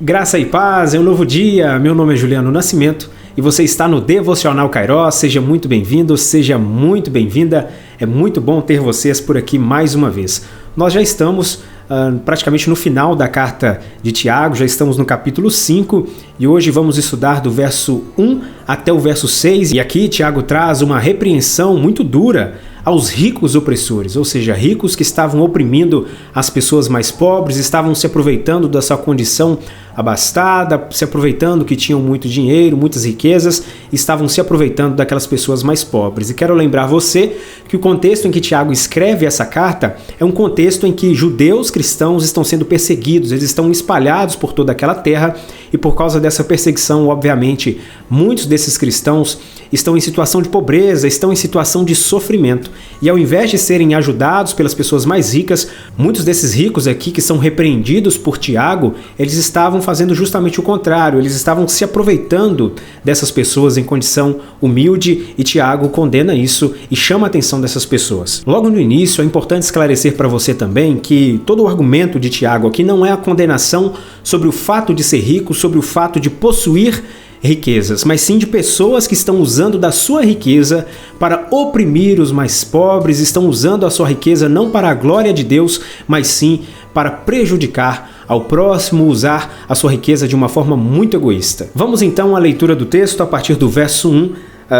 Graça e paz, é um novo dia, meu nome é Juliano Nascimento e você está no Devocional Kairos. Seja muito bem-vindo, seja muito bem-vinda, é muito bom ter vocês por aqui mais uma vez. Nós já estamos praticamente no final da carta de Tiago, já estamos no capítulo 5 e hoje vamos estudar do verso 1 até o verso 6 e aqui Tiago traz uma repreensão muito dura aos ricos opressores, ou seja, ricos que estavam oprimindo as pessoas mais pobres, estavam se aproveitando da sua condição abastada, se aproveitando que tinham muito dinheiro, muitas riquezas, estavam se aproveitando daquelas pessoas mais pobres. E quero lembrar você que o contexto em que Tiago escreve essa carta é um contexto em que judeus cristãos estão sendo perseguidos, eles estão espalhados por toda aquela terra e por causa dessa perseguição, obviamente, muitos desses cristãos estão em situação de pobreza, estão em situação de sofrimento. E ao invés de serem ajudados pelas pessoas mais ricas, muitos desses ricos aqui que são repreendidos por Tiago, eles estavam fazendo justamente o contrário, eles estavam se aproveitando dessas pessoas em condição humilde e Tiago condena isso e chama a atenção dessas pessoas. Logo no início, é importante esclarecer para você também que todo o argumento de Tiago aqui não é a condenação sobre o fato de ser rico, sobre o fato de possuir riquezas, mas sim de pessoas que estão usando da sua riqueza para oprimir os mais pobres, estão usando a sua riqueza não para a glória de Deus, mas sim para prejudicar ao próximo, usar a sua riqueza de uma forma muito egoísta. Vamos então à leitura do texto a partir do verso 1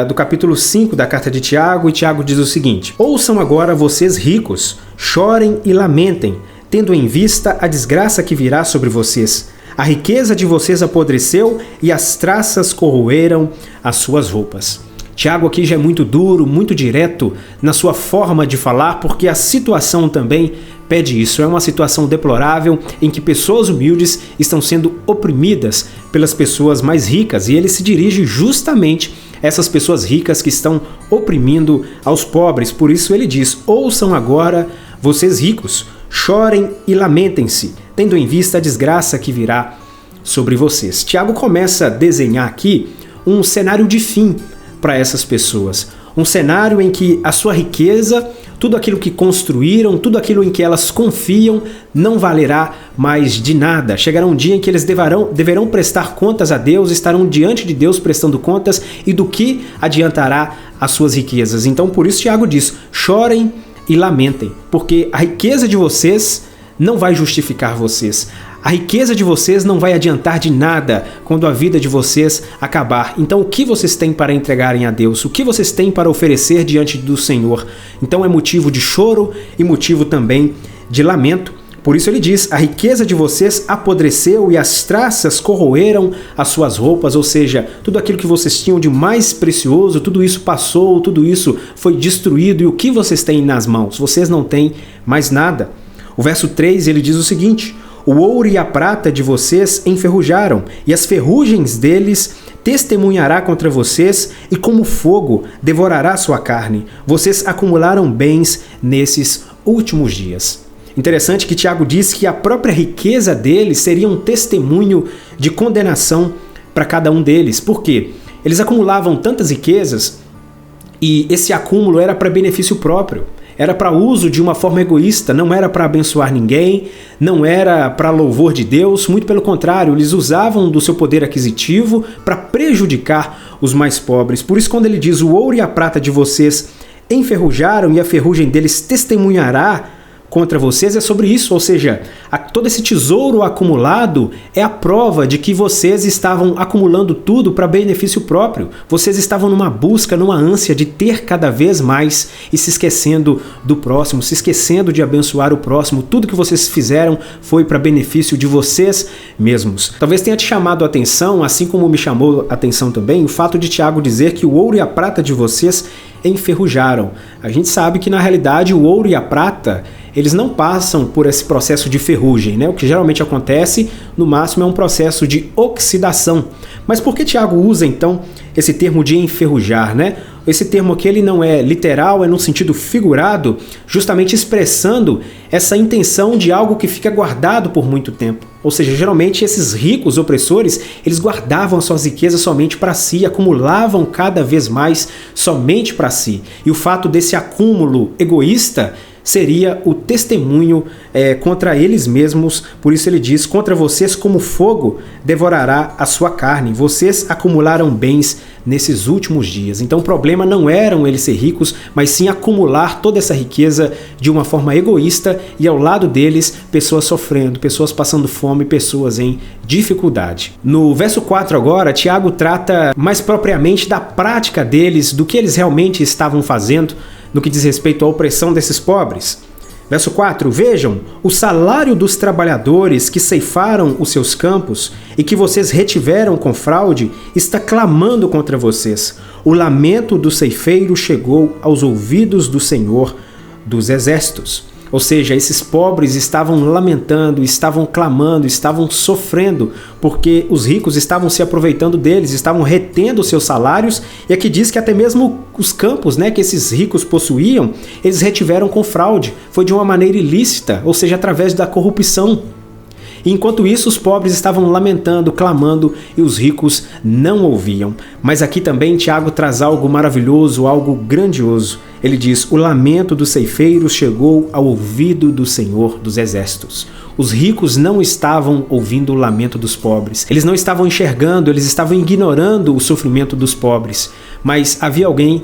do capítulo 5 da carta de Tiago, e Tiago diz o seguinte: Ouçam agora vocês ricos, chorem e lamentem, tendo em vista a desgraça que virá sobre vocês. A riqueza de vocês apodreceu e as traças corroeram as suas roupas. Tiago aqui já é muito duro, muito direto na sua forma de falar, porque a situação também pede isso. É uma situação deplorável em que pessoas humildes estão sendo oprimidas pelas pessoas mais ricas, e ele se dirige justamente a essas pessoas ricas que estão oprimindo aos pobres. Por isso ele diz: ouçam agora vocês ricos, chorem e lamentem-se, tendo em vista a desgraça que virá sobre vocês. Tiago começa a desenhar aqui um cenário de fim para essas pessoas. Um cenário em que a sua riqueza, tudo aquilo que construíram, tudo aquilo em que elas confiam, não valerá mais de nada. Chegará um dia em que eles deverão prestar contas a Deus, estarão diante de Deus prestando contas, e do que adiantará as suas riquezas. Então, por isso, Tiago diz: chorem e lamentem, porque a riqueza de vocês não vai justificar vocês. A riqueza de vocês não vai adiantar de nada quando a vida de vocês acabar. Então, o que vocês têm para entregarem a Deus? O que vocês têm para oferecer diante do Senhor? Então, é motivo de choro e motivo também de lamento. Por isso ele diz: a riqueza de vocês apodreceu e as traças corroeram as suas roupas, ou seja, tudo aquilo que vocês tinham de mais precioso, tudo isso passou, tudo isso foi destruído, e o que vocês têm nas mãos? Vocês não têm mais nada. O verso 3 ele diz o seguinte: o ouro e a prata de vocês enferrujaram, e as ferrugens deles testemunhará contra vocês, e como fogo devorará sua carne. Vocês acumularam bens nesses últimos dias. Interessante que Tiago diz que a própria riqueza deles seria um testemunho de condenação para cada um deles. Por quê? Eles acumulavam tantas riquezas e esse acúmulo era para benefício próprio. Era para uso de uma forma egoísta, não era para abençoar ninguém, não era para louvor de Deus, muito pelo contrário, eles usavam do seu poder aquisitivo para prejudicar os mais pobres. Por isso, quando ele diz: o ouro e a prata de vocês enferrujaram e a ferrugem deles testemunhará contra vocês, é sobre isso, ou seja, todo esse tesouro acumulado é a prova de que vocês estavam acumulando tudo para benefício próprio. Vocês estavam numa busca, numa ânsia de ter cada vez mais e se esquecendo do próximo, se esquecendo de abençoar o próximo. Tudo que vocês fizeram foi para benefício de vocês mesmos. Talvez tenha te chamado a atenção, assim como me chamou a atenção também, o fato de Tiago dizer que o ouro e a prata de vocês enferrujaram. A gente sabe que na realidade o ouro e a prata, eles não passam por esse processo de ferrugem, né? O que geralmente acontece, no máximo, é um processo de oxidação. Mas por que Tiago usa então esse termo de enferrujar, né? Esse termo aqui ele não é literal, é no sentido figurado, justamente expressando essa intenção de algo que fica guardado por muito tempo. Ou seja, geralmente esses ricos opressores, eles guardavam as suas riquezas somente para si, acumulavam cada vez mais somente para si. E o fato desse acúmulo egoísta seria o testemunho contra eles mesmos. Por isso ele diz: contra vocês como fogo devorará a sua carne. Vocês acumularam bens nesses últimos dias. Então o problema não eram eles ser ricos, mas sim acumular toda essa riqueza de uma forma egoísta e ao lado deles pessoas sofrendo, pessoas passando fome, pessoas em dificuldade. No verso 4 agora, Tiago trata mais propriamente da prática deles, do que eles realmente estavam fazendo no que diz respeito à opressão desses pobres. Verso 4, vejam, o salário dos trabalhadores que ceifaram os seus campos e que vocês retiveram com fraude está clamando contra vocês. O lamento do ceifeiro chegou aos ouvidos do Senhor dos Exércitos. Ou seja, esses pobres estavam lamentando, estavam clamando, estavam sofrendo, porque os ricos estavam se aproveitando deles, estavam retendo seus salários, e aqui diz que até mesmo os campos, que esses ricos possuíam, eles retiveram com fraude, foi de uma maneira ilícita, ou seja, através da corrupção. E enquanto isso, os pobres estavam lamentando, clamando, e os ricos não ouviam. Mas aqui também Tiago traz algo maravilhoso, algo grandioso. Ele diz: o lamento dos ceifeiros chegou ao ouvido do Senhor dos Exércitos. Os ricos não estavam ouvindo o lamento dos pobres. Eles não estavam enxergando, eles estavam ignorando o sofrimento dos pobres. Mas havia alguém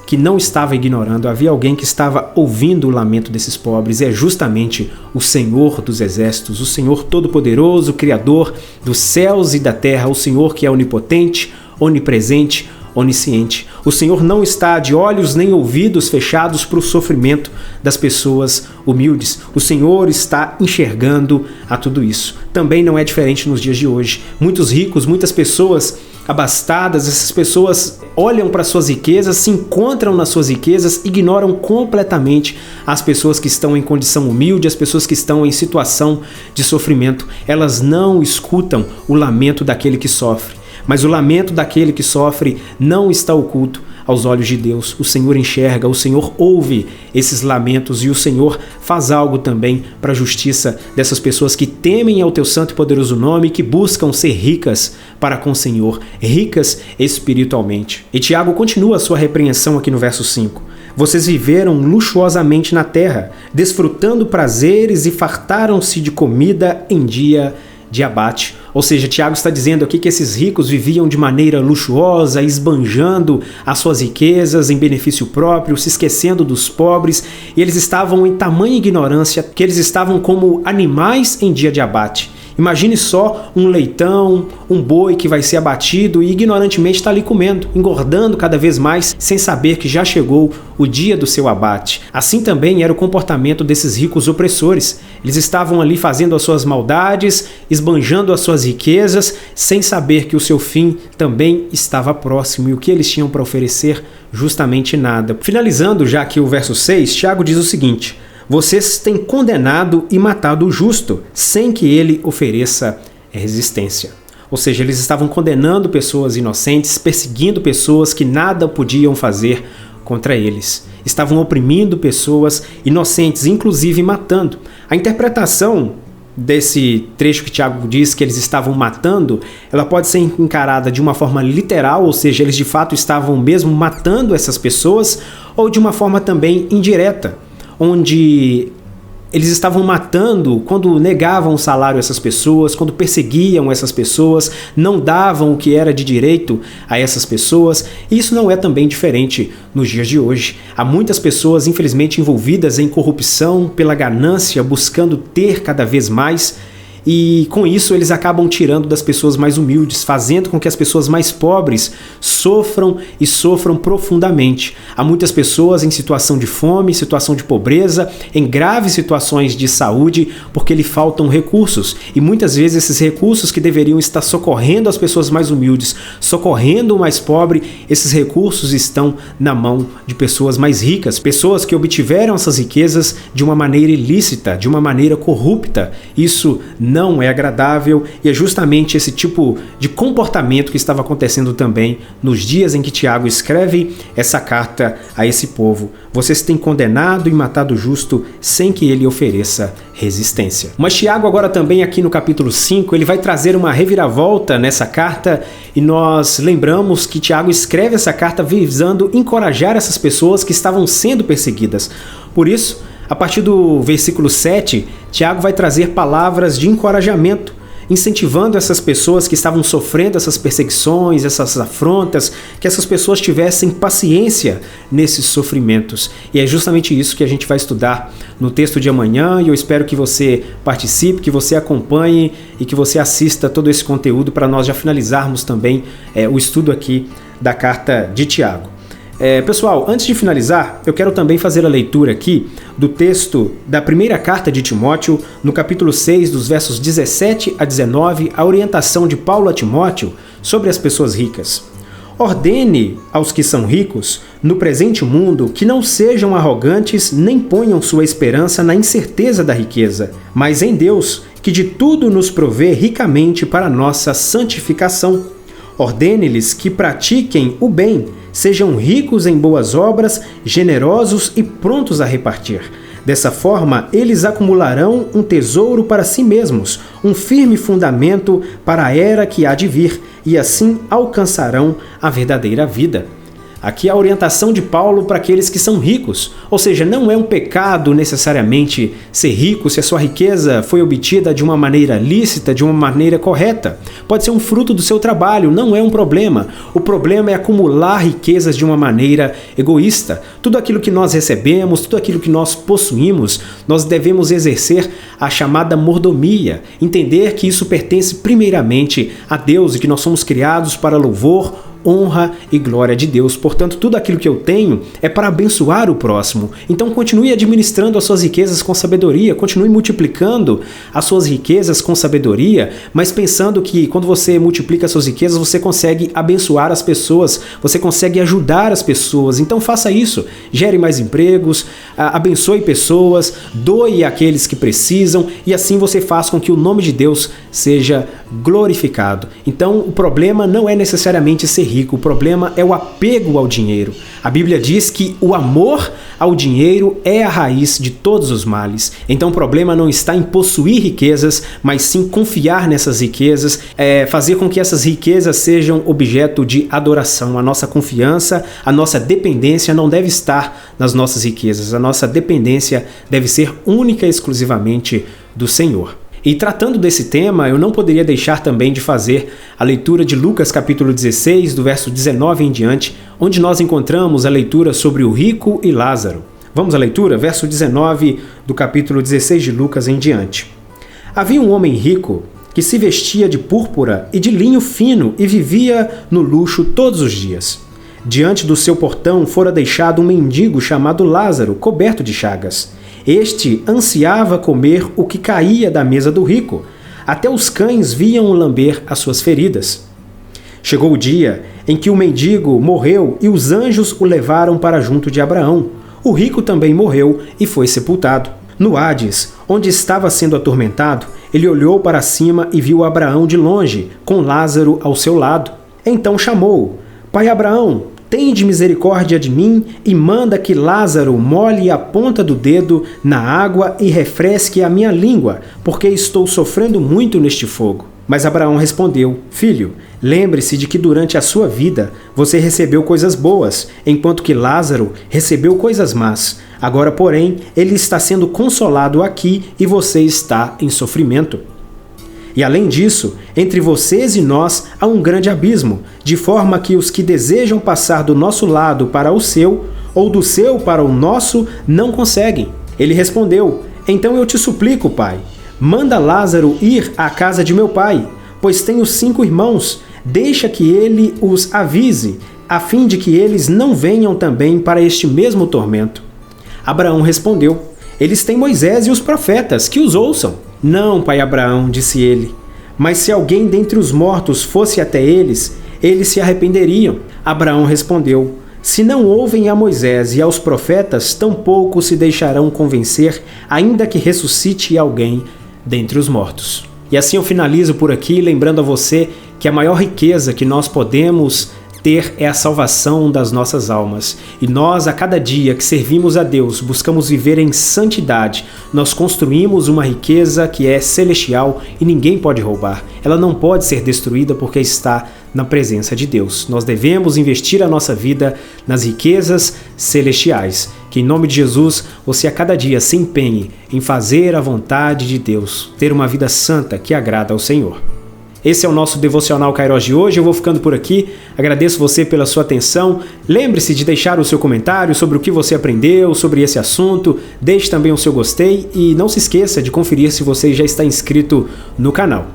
que não estava ignorando, havia alguém que estava ouvindo o lamento desses pobres, e é justamente o Senhor dos Exércitos, o Senhor Todo-Poderoso, Criador dos céus e da terra, o Senhor que é onipotente, onipresente, onisciente. O Senhor não está de olhos nem ouvidos fechados para o sofrimento das pessoas humildes. O Senhor está enxergando a tudo isso. Também não é diferente nos dias de hoje. Muitos ricos, muitas pessoas abastadas, essas pessoas olham para suas riquezas, se encontram nas suas riquezas, ignoram completamente as pessoas que estão em condição humilde, as pessoas que estão em situação de sofrimento. Elas não escutam o lamento daquele que sofre. Mas o lamento daquele que sofre não está oculto aos olhos de Deus. O Senhor enxerga, o Senhor ouve esses lamentos e o Senhor faz algo também para a justiça dessas pessoas que temem ao teu santo e poderoso nome e que buscam ser ricas para com o Senhor, ricas espiritualmente. E Tiago continua a sua repreensão aqui no verso 5. Vocês viveram luxuosamente na terra, desfrutando prazeres e fartaram-se de comida em dia de abate. Ou seja, Tiago está dizendo aqui que esses ricos viviam de maneira luxuosa, esbanjando as suas riquezas em benefício próprio, se esquecendo dos pobres, e eles estavam em tamanha ignorância que eles estavam como animais em dia de abate. Imagine só um leitão, um boi que vai ser abatido e ignorantemente está ali comendo, engordando cada vez mais, sem saber que já chegou o dia do seu abate. Assim também era o comportamento desses ricos opressores. Eles estavam ali fazendo as suas maldades, esbanjando as suas riquezas, sem saber que o seu fim também estava próximo e o que eles tinham para oferecer, justamente nada. Finalizando já aqui o verso 6, Tiago diz o seguinte: vocês têm condenado e matado o justo, sem que ele ofereça resistência. Ou seja, eles estavam condenando pessoas inocentes, perseguindo pessoas que nada podiam fazer contra eles. Estavam oprimindo pessoas inocentes, inclusive matando. A interpretação desse trecho que Tiago diz que eles estavam matando, ela pode ser encarada de uma forma literal, ou seja, eles de fato estavam mesmo matando essas pessoas, ou de uma forma também indireta, onde eles estavam matando quando negavam o salário a essas pessoas, quando perseguiam essas pessoas, não davam o que era de direito a essas pessoas. E isso não é também diferente nos dias de hoje. Há muitas pessoas, infelizmente, envolvidas em corrupção, pela ganância, buscando ter cada vez mais. E com isso eles acabam tirando das pessoas mais humildes, fazendo com que as pessoas mais pobres sofram e sofram profundamente. Há muitas pessoas em situação de fome, situação de pobreza, em graves situações de saúde, porque lhe faltam recursos. E muitas vezes esses recursos que deveriam estar socorrendo as pessoas mais humildes, socorrendo o mais pobre, esses recursos estão na mão de pessoas mais ricas, pessoas que obtiveram essas riquezas de uma maneira ilícita, de uma maneira corrupta. Isso não é agradável e é justamente esse tipo de comportamento que estava acontecendo também nos dias em que Tiago escreve essa carta a esse povo. Vocês têm condenado e matado o justo sem que ele ofereça resistência. Mas Tiago agora também aqui no capítulo 5, ele vai trazer uma reviravolta nessa carta e nós lembramos que Tiago escreve essa carta visando encorajar essas pessoas que estavam sendo perseguidas. Por isso, A partir do versículo 7, Tiago vai trazer palavras de encorajamento, incentivando essas pessoas que estavam sofrendo essas perseguições, essas afrontas, que essas pessoas tivessem paciência nesses sofrimentos. E é justamente isso que a gente vai estudar no texto de amanhã, e eu espero que você participe, que você acompanhe e que você assista todo esse conteúdo para nós já finalizarmos também o estudo aqui da carta de Tiago. Pessoal, antes de finalizar, eu quero também fazer a leitura aqui do texto da primeira carta de Timóteo, no capítulo 6, dos versos 17 a 19, a orientação de Paulo a Timóteo sobre as pessoas ricas. Ordene aos que são ricos, no presente mundo, que não sejam arrogantes nem ponham sua esperança na incerteza da riqueza, mas em Deus, que de tudo nos provê ricamente para a nossa santificação. Ordene-lhes que pratiquem o bem, sejam ricos em boas obras, generosos e prontos a repartir. Dessa forma, eles acumularão um tesouro para si mesmos, um firme fundamento para a era que há de vir, e assim alcançarão a verdadeira vida. Aqui a orientação de Paulo para aqueles que são ricos, ou seja, não é um pecado necessariamente ser rico se a sua riqueza foi obtida de uma maneira lícita, de uma maneira correta. Pode ser um fruto do seu trabalho, não é um problema. O problema é acumular riquezas de uma maneira egoísta. Tudo aquilo que nós recebemos, tudo aquilo que nós possuímos, nós devemos exercer a chamada mordomia, entender que isso pertence primeiramente a Deus e que nós somos criados para louvor, honra e glória de Deus. Portanto, tudo aquilo que eu tenho é para abençoar o próximo. Então, continue administrando as suas riquezas com sabedoria, continue multiplicando as suas riquezas com sabedoria, mas pensando que quando você multiplica as suas riquezas, você consegue abençoar as pessoas, você consegue ajudar as pessoas. Então, faça isso. Gere mais empregos, abençoe pessoas, doe àqueles que precisam, e assim você faz com que o nome de Deus seja glorificado. Então, o problema não é necessariamente ser rico, o problema é o apego ao dinheiro. A Bíblia diz que o amor ao dinheiro é a raiz de todos os males. Então o problema não está em possuir riquezas, mas sim confiar nessas riquezas, fazer com que essas riquezas sejam objeto de adoração. A nossa confiança, a nossa dependência não deve estar nas nossas riquezas. A nossa dependência deve ser única e exclusivamente do Senhor. E tratando desse tema, eu não poderia deixar também de fazer a leitura de Lucas capítulo 16, do verso 19 em diante, onde nós encontramos a leitura sobre o rico e Lázaro. Vamos à leitura? Verso 19 do capítulo 16 de Lucas em diante. Havia um homem rico que se vestia de púrpura e de linho fino e vivia no luxo todos os dias. Diante do seu portão fora deixado um mendigo chamado Lázaro, coberto de chagas. Este ansiava comer o que caía da mesa do rico. Até os cães vinham lamber as suas feridas. Chegou o dia em que o mendigo morreu e os anjos o levaram para junto de Abraão. O rico também morreu e foi sepultado. No Hades, onde estava sendo atormentado, ele olhou para cima e viu Abraão de longe, com Lázaro ao seu lado. Então chamou: Pai Abraão, tende misericórdia de mim e manda que Lázaro molhe a ponta do dedo na água e refresque a minha língua, porque estou sofrendo muito neste fogo. Mas Abraão respondeu: Filho, lembre-se de que durante a sua vida você recebeu coisas boas, enquanto que Lázaro recebeu coisas más. Agora, porém, ele está sendo consolado aqui e você está em sofrimento. E além disso, entre vocês e nós há um grande abismo, de forma que os que desejam passar do nosso lado para o seu, ou do seu para o nosso, não conseguem. Ele respondeu: Então eu te suplico, pai, manda Lázaro ir à casa de meu pai, pois tenho 5 irmãos, deixa que ele os avise, a fim de que eles não venham também para este mesmo tormento. Abraão respondeu: Eles têm Moisés e os profetas, que os ouçam. Não, pai Abraão, disse ele, mas se alguém dentre os mortos fosse até eles, eles se arrependeriam. Abraão respondeu: Se não ouvem a Moisés e aos profetas, tampouco se deixarão convencer, ainda que ressuscite alguém dentre os mortos. E assim eu finalizo por aqui, lembrando a você que a maior riqueza que nós podemos ter é a salvação das nossas almas. E nós, a cada dia que servimos a Deus, buscamos viver em santidade. Nós construímos uma riqueza que é celestial e ninguém pode roubar. Ela não pode ser destruída porque está na presença de Deus. Nós devemos investir a nossa vida nas riquezas celestiais. Que em nome de Jesus você a cada dia se empenhe em fazer a vontade de Deus, ter uma vida santa que agrada ao Senhor. Esse é o nosso Devocional Kairos de hoje, eu vou ficando por aqui, agradeço você pela sua atenção, lembre-se de deixar o seu comentário sobre o que você aprendeu sobre esse assunto, deixe também o seu gostei e não se esqueça de conferir se você já está inscrito no canal.